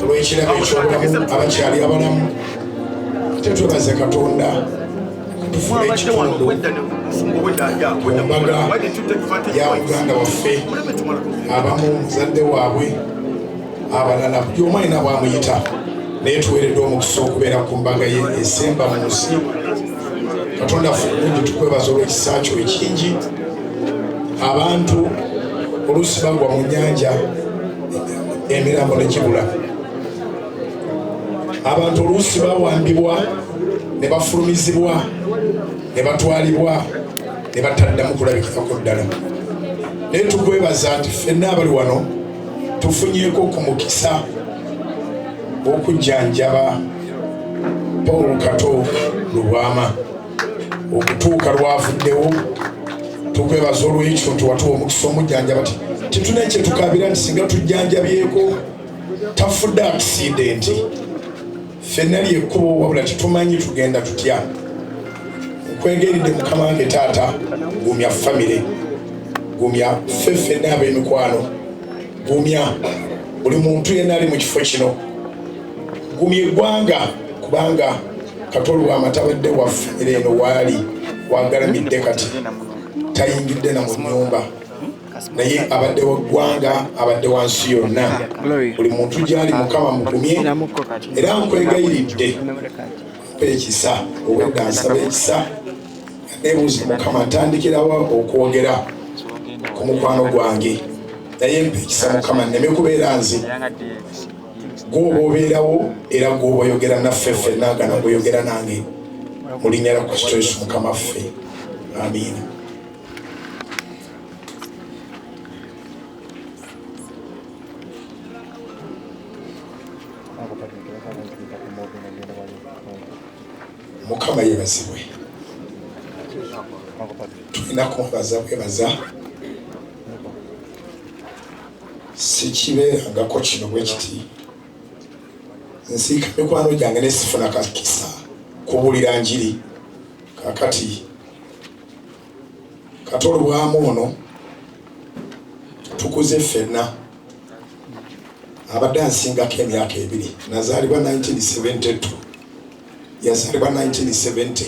olw'ekirabo eky'obulamu abakyali abalamu ate twebaze Katonda tufune ekitundu ku mbaga ya Uganda waffe abamu muzadde waabwe abalala buli omu alina bwamuyita naye tuweeredde omukisa okubeera ku mbaga ye esemba mu nsi. Katonda ffe bulungi tukwebaza olw'ekisa kyo ekingi. Abantu oluusi bagwa mu nnyanja emirambo ne gibula. Abantu oluusi bawambibwa ne bafulumizibwa ne batwalibwa ne bataddamu kulabikirako ddala. Naye tukwebaza nti ffenna abali wano tufunyeeko ku mukisa okujjanjaba Paul Kato Lubwama okutuuka lwavuddewo. Tukwebaza olw'ekyo nti watuwa omukisa omujjanjaba tituna kye tukabira nti singa tujjanjabyeko tafudde akisidenti. Ffenna lyekkubo wabula titumanyi tugenda tutya. Nkwegeridde Mukama wange taata, gumya famire, gumya ffenna ab'emikwano, gumya buli muntu yenna ali mu kifo kino, gumya eggwanga kubanga Kato Lubwama tabadde wa famire eno waali wagalamidde kati tayingidde na mu nnyumba naye abadde wa ggwanga, abadde wa nsi yonna. Buli muntu gy'ali Mukama mugumye era nkwegayiridde mpa ekisa obwedda nsaba ekisa neebuuza Mukama ntandikirawa okwogera ku mukwano gwange naye mpa ekisa Mukama nneme kubeera nze gw'oba obeerawo era gw'oba oyogera naffe ffenna nga nagweyogera nange mu linnya lya Kristo Yesu Mukama ffe, amiina. Mukama yeebazibwe. Tulina kumubaza bwebaza sikibeerangako kino bwe kiti nsiika mikwano gyange ne sifuna kakisa kubuulira njiri. Kakati Kato Lubwama ono tukuze ffenna abadde ansingako emyaka 2. Nazaalibwa 1972 yazaalibwa 1970.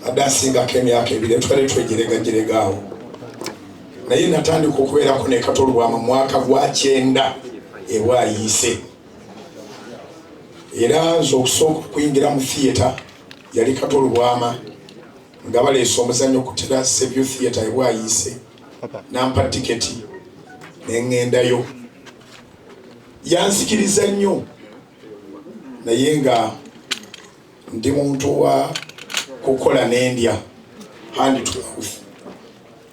Abadde ansingako emyaka 2 twali twejeregaawo naye natandika okubeerako ne Kato Lubwama mwaka gwa 9 ebwayiise. Era nze okusooka okuyingira mu theatre yali Kato Lubwama nga baleese omuzannyo ku Seville Theatre ebwayiise nampa tiketi neŋŋendayo. Yansikiriza nnyo naye nga ndi muntu wa kukola n'endya hand to mouth,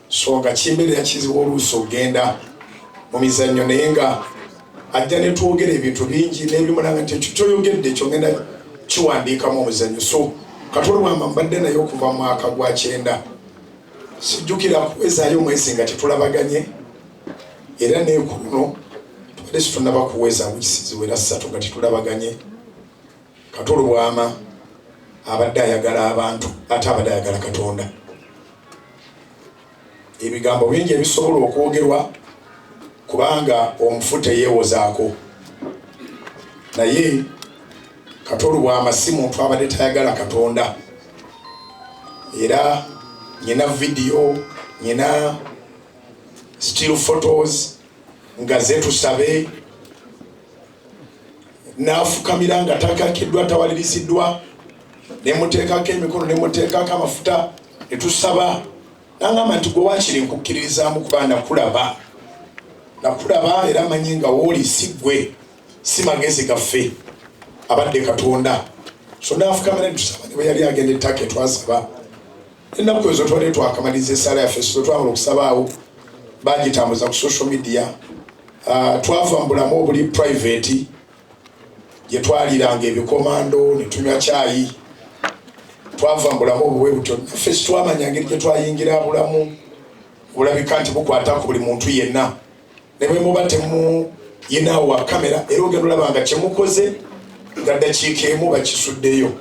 so nga kimberera kizibu oluusi ogenda mu mizannyo naye nga ajja ne twogera ebintu bingi n'ebimulanga nti ekyo kyoyogedde ekyo ngenda kiwandiikamu omuzannyo. So Kato Lubwama mbadde naye okuva mu mwaka gwa 9 sijjukira kuwezaayo omwezi nga tetulabaganye era neekuno tubadde situnaba kuweza mu kisiziwera 3 nga tetulabaganye. Kato Lubwama abadde ayagala abantu ate abadde ayagala Katonda. Ebigambo bingi ebisobola okwogerwa kubanga omufu teyeewozaako naye Kato Lubwama si muntu abadde tayagala Katonda. Era nyina video, nyina still photos nga zetusabe n'afukamira nga takakiddwa tawaliriziddwa nemuteekako emikono nemuteekako amafuta netusaba nangamba nti gwe waakiri nkukkirizaamu kuba nakulaba era manyi nga wooli si ggwe si magezi gaffe abadde Katonda. So n'afukamira netusaba ne bwe yali agenda ettaka twasaba ennaku ezo twali twakamaliza essaala yaffe so twamala okusabaawo bagitambuza ku social media. Twava mu bulamu obuli private gye twaliranga ebikomando ne tunywa caayi. Twava mu bulamu obuwe butyo naffe sitwamanya ngeri gye twayingira bulamu bulabika nti bukwata ku buli muntu yenna ne bwe muba yinaawo wa kamera era ogenda olaba nga kyemukoze nga ddakiika emu bakisuddeyo.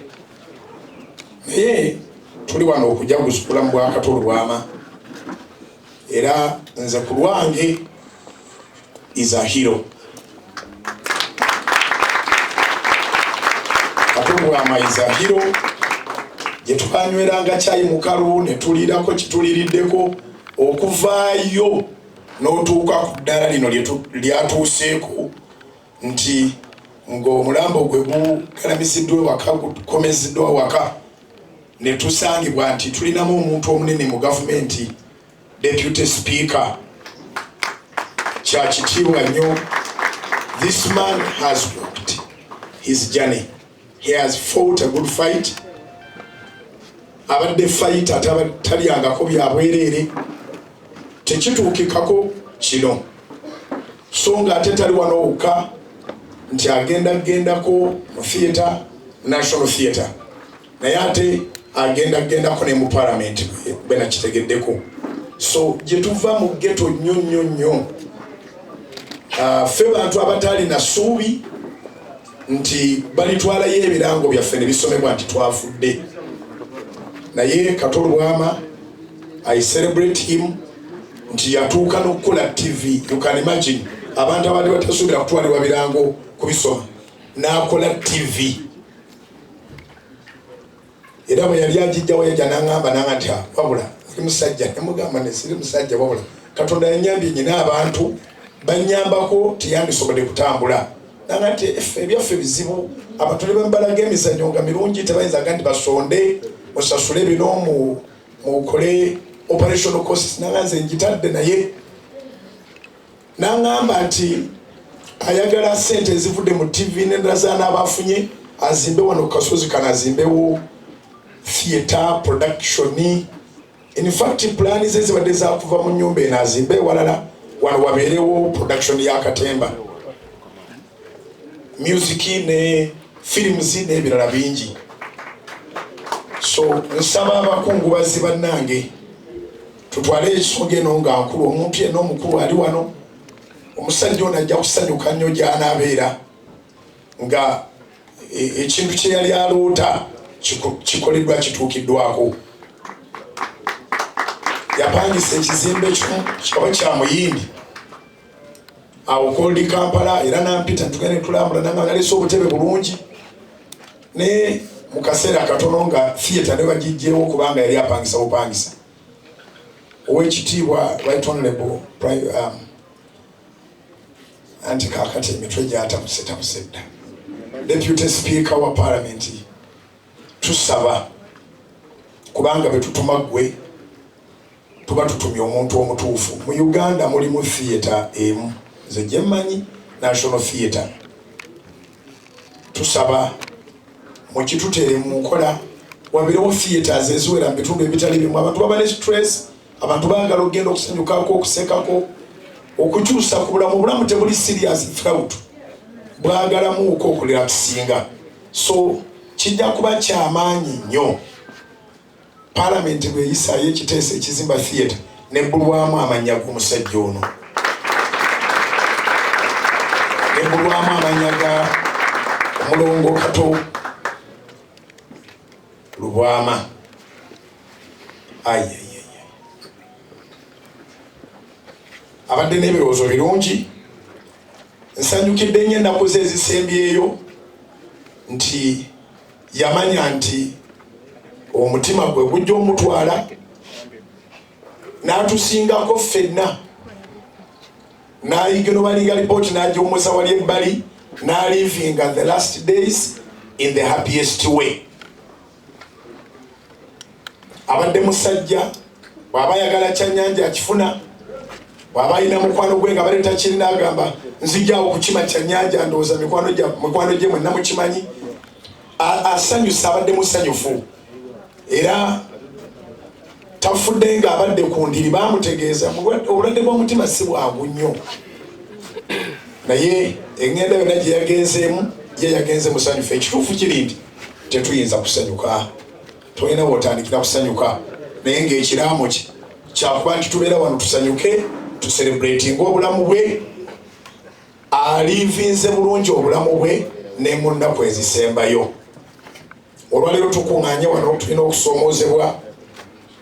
Naye tuli wano okujaguza obulamu bwa Kato Lubwama era nze ku lwange is a hero. Kato Lubwama is a hero. Gye twanyweranga cyayi mu kalu ne tuliirako kituliriddeko okuvaayo n'otuuka ku ddala lino lyatuuseeko nti ng'omulambo gwe gukalamiziddwa ewaka gukomeziddwa waka ne tusangibwa nti tulinamu omuntu omunene mu gavumenti, Deputy Speaker. Kya kitiibwa nnyo. This man has walked his journey. He has fought a good fight. Abadde fight atalyangako bya bwereere, tekituukikako kino. So nga ate tali wano wokka nti agendagendako mu theatre, National Theatre, naye ate agendagendako ne mu Parliament bwe nakitegeddeko. So gye tuva mu ghetto nnyo ffe bantu abatali na ssuubi nti balitwalayo ebirango byaffe ne bisomebwa nti twafudde. Naye Kato Lubwama, I celebrate him nti yatuuka n'okukola TV. You can imagine abantu abali batasuubira kutwalibwa birango kubisoma, n'akola TV. Era bwe yali agijjawo yajja n'aŋŋamba nanga nti wabula ndi musajja, ne mugamba ne siri musajja wabula Katonda yanyambye nyina abantu bannyambako tiyandisobodde kutambula. Nanga nti ebyaffe bizibu, abantu ne bambalaga emizannyo nga mirungi tebayinzaga nti basonde musasule bino mukole operational costs. Nanga nze njitadde naye n'aŋŋamba nti ayagala ssente ezivudde mu TV n'endala z'anaabafunye azimbe wano ku kasozi kana azimbewo theatre production. In fact plan ze zibadde zaakuva mu nnyumba eno azimbe walala wano wabeerewo production ya Katemba, music ne films n'ebirala bingi. So nsaba abakungubazi bannange tutwale ensonga eno nga nkulu. Omuntu yenna omukulu ali wano, omusajja ono ajja kusanyuka nnyo gy'anaabeera nga ekintu kye yali aloota kikoleddwa kituukiddwako. Yapangisa ekizimbe kikaba kya Muyindi awo Cold Kampala, era nampita tugende tulambula nanga nalese obutebe bulungi ne mu kaseera katono nga theatre ne bagijjeewo kubanga yali apangisa bupangisa. Owekitiibwa Right Honorable anti kakati emitwe gyatamusedda Deputy Speaker wa Parliament, tusaba kubanga betutuma gwe tuba tutumye omuntu omutuufu. Mu Uganda mulimu theatre emu, nze gye mmanyi, National Theatre. Tusaba mukitutere mu nkola wabeerewo theatres eziwera mu bitundu ebitali bimu. Abantu baba ne stress, abantu baagala okugenda okusanyukako, okusekako, okukyusa ku bulamu. Obulamu tebuli serious throughout, bwagalamuuko okulira kusinga. So kijja kuba kyamaanyi nnyo Parliament bwe yisaayo ekiteeso ekizimba theatre ne bulwamu amannya g'omusajja ono, ne bulwamu amannya ga Omulongo Kato Lubwama. Abadde n'ebirowoozo birungi. Nsanyukidde nnyo ennaku ze ezisembyeyo nti yamanya nti omutima gwe gujja omutwala n'atusingako ffenna, n'ayiga balinga lipooti n'agiwumuza wali ebbali, n'alivinga the last days in the happiest way. Abadde musajja, bw'aba ayagala kyannyanja akifuna, bw'aba alina mukwano gwe nga baleeta kirina agamba nzijjaawo kukima kyannyanja, ndowooza mikwano gye mwenna mukimanyi. Asanyusa, abadde musanyufu era tafudde nga abadde ku ndiri. Baamutegeeza obulwadde bw'omutima si bwangu nnyo, naye eŋŋenda yonna gye yagenzeemu ye yagenze musanyufu. Ekituufu kiri nti tetuyinza kusanyuka, tolina wotandikira kusanyuka, naye ng'ekiraamo kye kyakuba nti tubeera wano tusanyuke, tucelebratinga obulamu bwe. Alivinze bulungi obulamu bwe ne mu nnaku ezisembayo. Olwaleero tukuŋŋaanye wano tulina okusoomoozebwa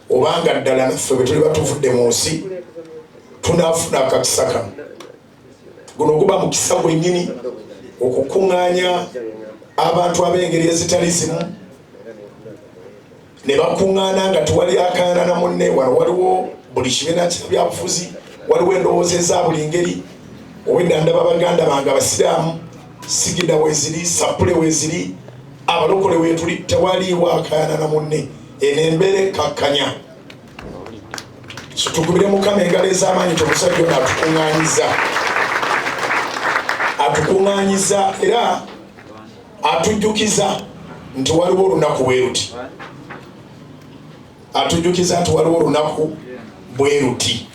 obanga ddala naffe bwe tuli batuvudde mu nsi tunaafuna akakisa kano. Guno guba mukisa gwennyini okukuŋŋaanya abantu ab'engeri ezitali zimu ne bakuŋŋaana nga tewali akaana na munne. Wano waliwo buli kibiina ky'ebyabufuzi, waliwo endowooza eza buli ngeri. Obwedda ndaba baganda bange abasiraamu, sigida weeziri, sapule weeziri, abalokole weetuli, tewaliiwo akaana na munne. Eno embeera ekkakkanya. So tukubire Mukama engalo ez'amaanyi, omusajja ono atukuŋŋaanyiza era atujjukiza nti waliwo olunaku bwe ruti. Atujjukiza nti waliwo olunaku bwe ruti.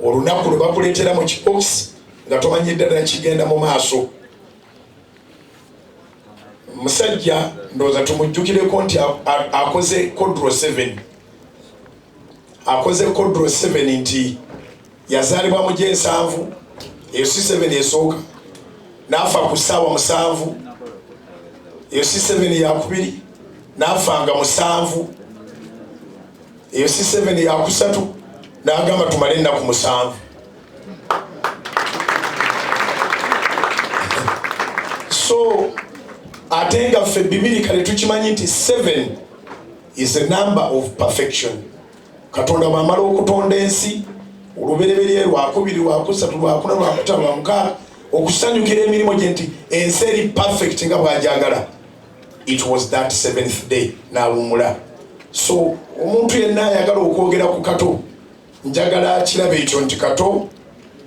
Olunaku lwe bakuleetera mu kibokisi nga tomanyi ddala kigenda mu maaso. Musajja ndowooza tumujjukireko nti akoze kodro 7. Akoze kodro 7 nti yazaalibwa mu Gyensanvu, eyo si 7 esooka, n'afa ku ssaawa 7, eyo si 7 yakubiri, n'afanga 7, eyo si 7 yakusatu, n'agamba tumale ennaku 7. So ate nga ffe Bibiri kale tukimanyi nti 7 is a number of perfection. Katonda bw'amala okutonda ensi, olubereberye lwakubiri, lwakusatu, lwakuna, lwakutaano, lwamukaaga, okusanyukira emirimu gye nti ensi eri perfect nga bw'ajagala. It was that 7th day n'awummula. So omuntu yenna ayagala okwogera ku Kato, njagala kirabe ekyo nti Kato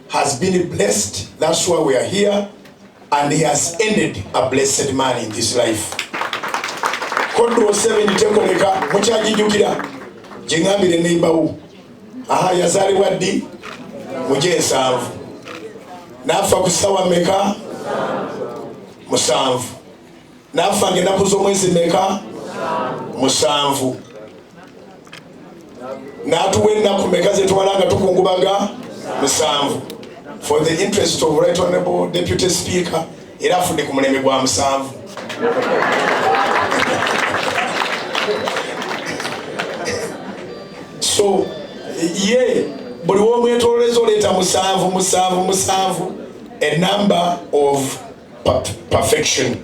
has been blessed. That's why we are here, and he has ended a blessed man in this life. Kodro 7 tekoleka mukyagijjukira gyengambire neighborwo. Yazaalibwa ddi? Mu Gyensanvu. N'afa ku ssaawa mmeka? 7. N'afa ng'ennaku z'omwezi mmeka? 7. N'atuwa ennaku mmeka ze tumala nga tukungubaga? 7. For the interest of Right Honorable Deputy Speaker, era afudde ku mulembe gwa 7. So ye buli w'omwetolooleza oleeta 7, a number of perfection.